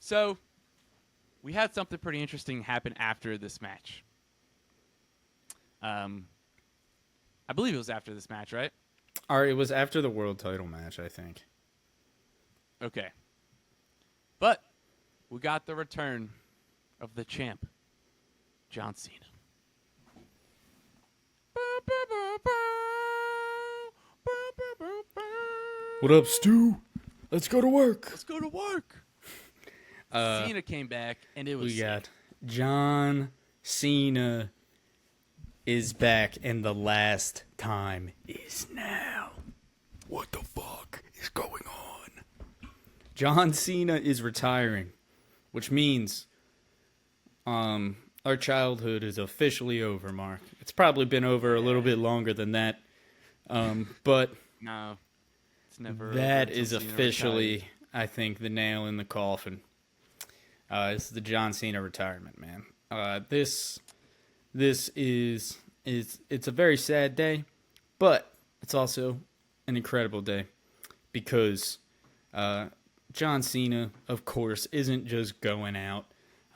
So, we had something pretty interesting happen after this match. I believe it was after this match, right? Or it was after the world title match, I think. Okay. But we got the return of the champ, John Cena. What up, Stu? Let's go to work. Let's go to work. Cena came back, and it was We got John Cena is back, and the last time is now. What the fuck is going on? John Cena is retiring, which means our childhood is officially over, Mark. It's probably been over a little bit longer than that, but no, it's never. that over is until Cena officially, retires. I think, the nail in the coffin. It's the John Cena retirement, man. This is it's a very sad day, but it's also an incredible day because John Cena, of course, isn't just going out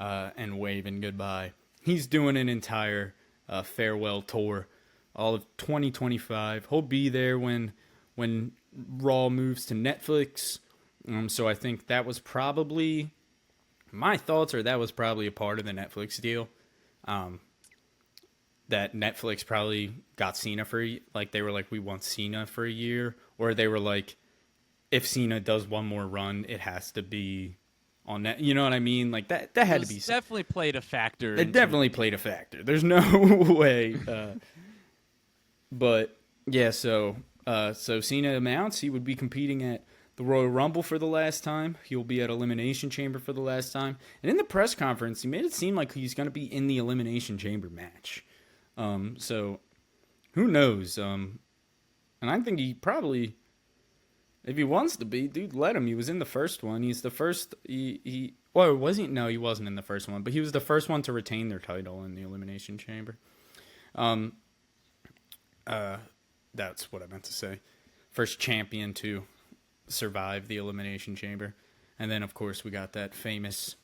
and waving goodbye. He's doing an entire farewell tour, all of 2025. He'll be there when Raw moves to Netflix. So I think that was probably my thoughts are that was probably a part of the Netflix deal. That Netflix probably got Cena for, like, they were like, we want Cena for a year. Or they were like, if Cena does one more run, it has to be on that. You know what I mean? Like, that had to be. Definitely played a factor. It definitely played a factor. There's no way. But, yeah, so Cena announced he would be competing at the Royal Rumble for the last time. He'll be at Elimination Chamber for the last time. And in the press conference, he made it seem like he's going to be in the Elimination Chamber match. So who knows? And I think he probably, if he wants to be, dude, let him. He was in the first one. He's the first. Well, was he? No, he wasn't in the first one. But he was the first one to retain their title in the Elimination Chamber. That's what I meant to say. First champion to survive the Elimination Chamber. And then, of course, we got that famous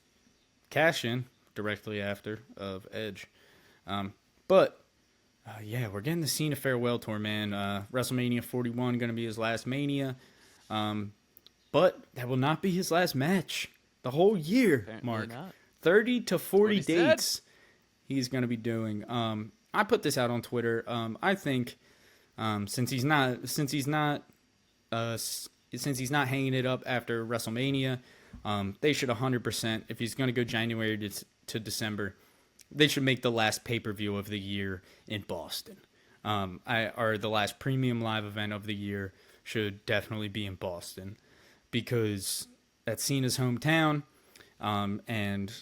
cash-in directly after of Edge. But we're getting the Cena farewell tour, man. WrestleMania 41 going to be his last Mania. But that will not be his last match. The whole year, Apparently Mark. not. 30 to 40 That's what he dates he's going to be doing. I put this out on Twitter. I think since he's not hanging it up after WrestleMania, they should 100%, if he's going to go January to December, they should make the last pay-per-view of the year in Boston. Or the last premium live event of the year should definitely be in Boston because that's Cena's hometown. And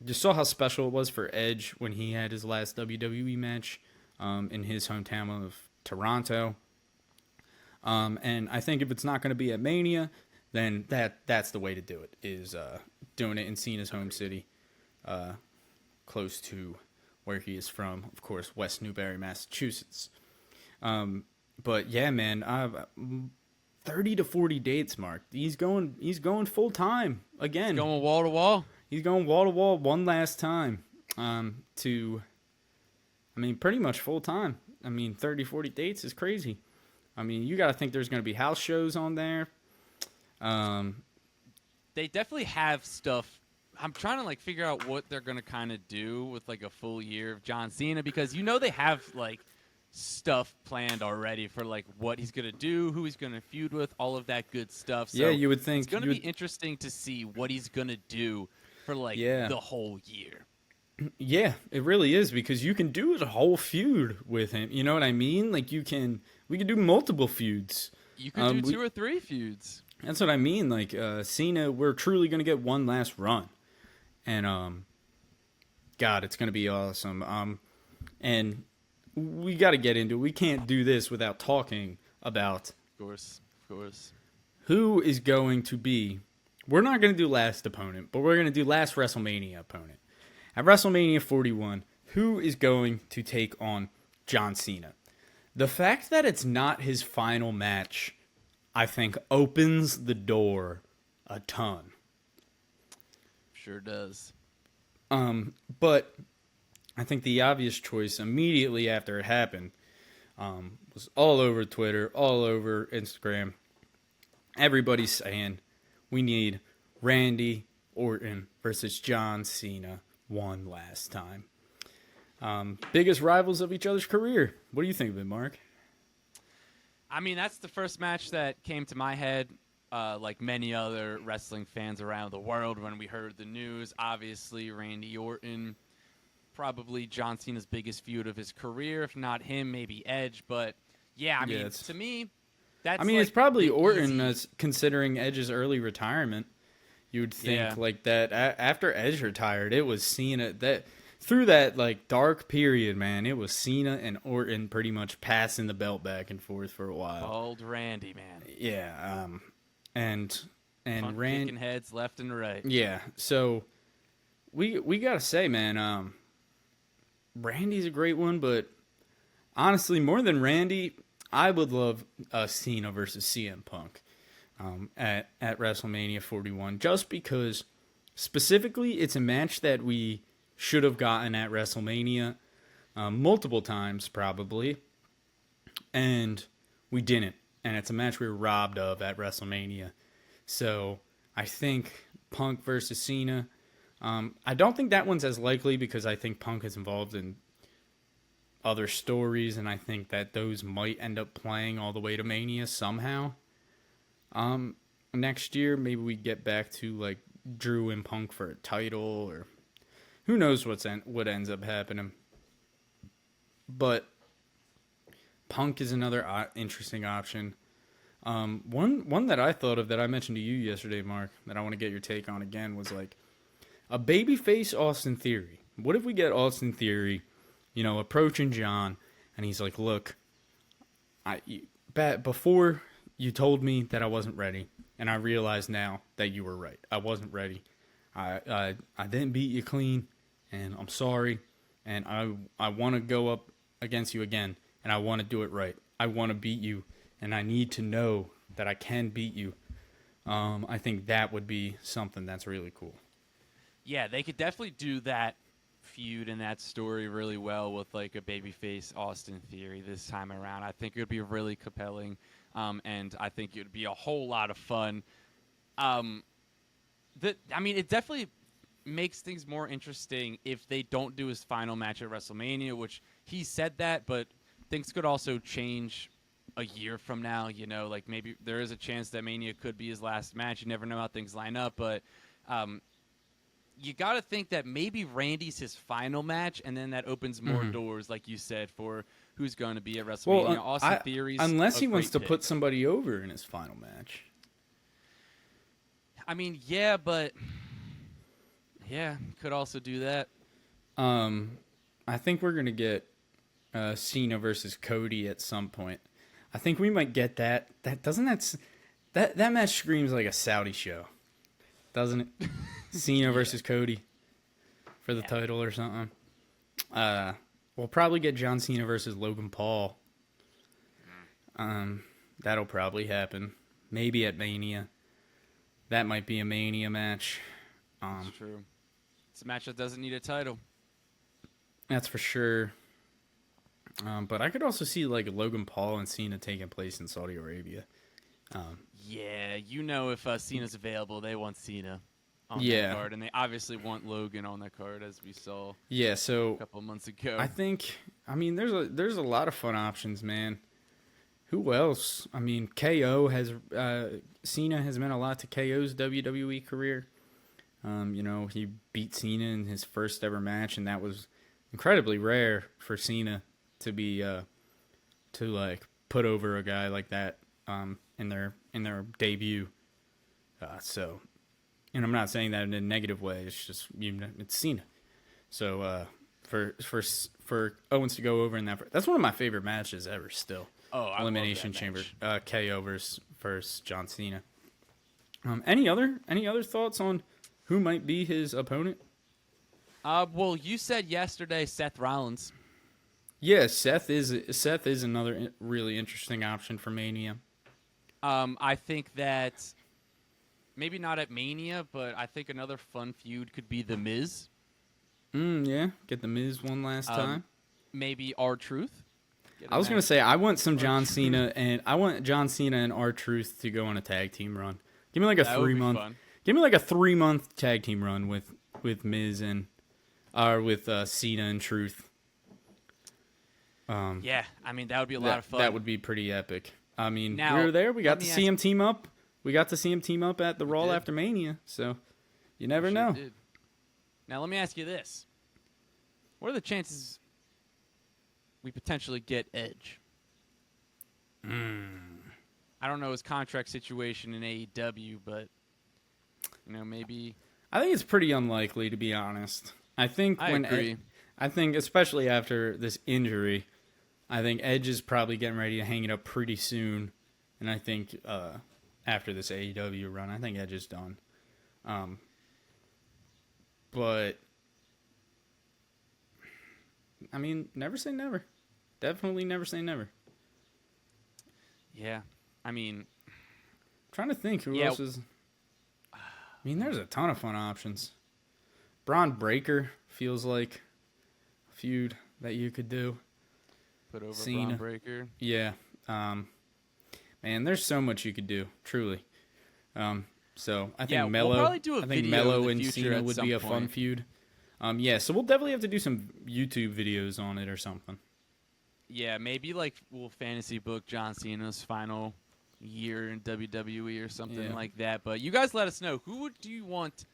you saw how special it was for Edge when he had his last WWE match in his hometown of Toronto. And I think if it's not going to be at Mania, then that's the way to do it, is doing it in Cena's home city, close to where he is from, of course, West Newbury, Massachusetts. But yeah, man, 30 to 40 dates, Mark. He's going full time again. He's going wall to wall. He's going wall to wall one last time. Pretty much full time. 30, 40 dates is crazy. You got to think there's going to be house shows on there. They definitely have stuff. I'm trying to figure out what they're going to kind of do with a full year of John Cena, because they have stuff planned already for what he's going to do, who he's going to feud with, all of that good stuff. So yeah, you would think it's going to be interesting to see what he's going to do for the whole year. Yeah, it really is, because you can do a whole feud with him. You know what I mean? We can do multiple feuds. You could do 2 or 3 feuds. That's what I mean. Cena, we're truly going to get one last run. And, God, it's going to be awesome. And we got to get into it. We can't do this without talking about... Of course. Who is going to be... We're not going to do last opponent, but we're going to do last WrestleMania opponent. At WrestleMania 41, who is going to take on John Cena? The fact that it's not his final match, I think, opens the door a ton. Sure does. But I think the obvious choice immediately after it happened was all over Twitter, all over Instagram. Everybody's saying we need Randy Orton versus John Cena one last time. Biggest rivals of each other's career. What do you think of it, Mark? I mean, that's the first match that came to my head, like many other wrestling fans around the world when we heard the news. Obviously, Randy Orton, probably John Cena's biggest feud of his career. If not him, maybe Edge. But, yeah, I mean, to me, that's it's probably Orton easy. considering Edge's early retirement. You would think like that after Edge retired, it was Cena that through that like dark period, man. It was Cena and Orton pretty much passing the belt back and forth for a while. Old Randy, man. Yeah, and kicking heads left and right. Yeah, so we gotta say, man, Randy's a great one, but honestly, more than Randy, I would love Cena versus CM Punk. At WrestleMania 41, just because specifically it's a match that we should have gotten at WrestleMania multiple times probably, and we didn't, and it's a match we were robbed of at WrestleMania. So I think Punk versus Cena, I don't think that one's as likely because I think Punk is involved in other stories, and I think that those might end up playing all the way to Mania somehow. Next year, maybe we get back to like Drew and Punk for a title, or who knows what ends up happening. But Punk is another interesting option. One that I thought of that I mentioned to you yesterday, Mark, that I want to get your take on again was like a babyface Austin Theory. What if we get Austin Theory, approaching John, and he's like, "Look, before." You told me that I wasn't ready, and I realize now that you were right. I wasn't ready. I didn't beat you clean, and I'm sorry. And I want to go up against you again, and I want to do it right. I want to beat you, and I need to know that I can beat you. I think that would be something that's really cool. Yeah, they could definitely do that feud and that story really well with like a babyface Austin Theory this time around. I think it would be really compelling. And I think it would be a whole lot of fun. It definitely makes things more interesting if they don't do his final match at WrestleMania, which he said that, but things could also change a year from now. Like maybe there is a chance that Mania could be his last match. You never know how things line up, but you got to think that maybe Randy's his final match, and then that opens more doors, like you said, for who's going to be at WrestleMania. Well, Austin Theory's unless he wants to pick. put somebody over in his final match. I mean, yeah, but could also do that. I think we're gonna get Cena versus Cody at some point. I think we might get that. That match screams like a Saudi show, doesn't it? Cena versus Cody for the title or something. We'll probably get John Cena versus Logan Paul. That'll probably happen. Maybe at Mania. That might be a Mania match. That's true. It's a match that doesn't need a title. That's for sure. But I could also see like Logan Paul and Cena taking place in Saudi Arabia. If Cena's available, they want Cena on that card, and they obviously want Logan on that card, as we saw. So a couple months ago. I think, there's a lot of fun options, man. Who else? KO has Cena has meant a lot to KO's WWE career. He beat Cena in his first ever match, and that was incredibly rare for Cena to be put over a guy like that in their debut. And I'm not saying that in a negative way. It's just it's Cena. So for Owens to go over in that's one of my favorite matches ever. Still, Elimination Chamber, KO versus John Cena. Any other thoughts on who might be his opponent? Well, you said yesterday Seth Rollins. Yeah, Seth is another really interesting option for Mania. I think that maybe not at Mania, but I think another fun feud could be The Miz. Yeah, get the Miz one last time. Maybe R-Truth. I was gonna say I want some John Cena and R-Truth to go on a tag team run. Give me like a That would be 3-month. fun. Give me like a 3-month tag team run with Miz and with Cena and Truth. Yeah, I mean that would be a lot of fun. That would be pretty epic. I mean, Now, we were there. We got let to me see ask- him team up. We got to see him team up at the Raw did. after Mania. So you never Sure know. did. Now let me ask you this: what are the chances we potentially get Edge? I don't know his contract situation in AEW, but maybe. I think it's pretty unlikely, to be honest. I think I agree. I think especially after this injury, I think Edge is probably getting ready to hang it up pretty soon, and I think after this AEW run, I think Edge is done. But I mean, never say never. Definitely never say never. Yeah, I mean, Trying to think who Yeah. else is. I mean, there's a ton of fun options. Braun Breaker feels like a feud that you could do. put over Cena. Braun Breaker. Yeah. Man, there's so much you could do, truly. So I think Yeah, we'll Mello, probably do a I think video Mello in the and future Cena at would some be a fun point. feud. Yeah, so we'll definitely have to do some YouTube videos on it or something. Yeah, maybe like we'll fantasy book John Cena's final year in WWE or something Yeah. like that. But you guys let us know, who do you want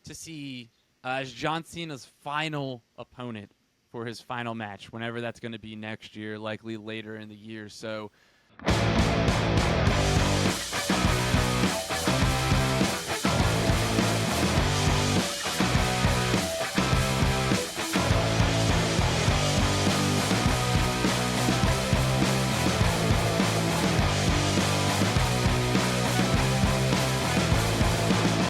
to see as John Cena's final opponent for his final match, whenever that's going to be next year, likely later in the year. So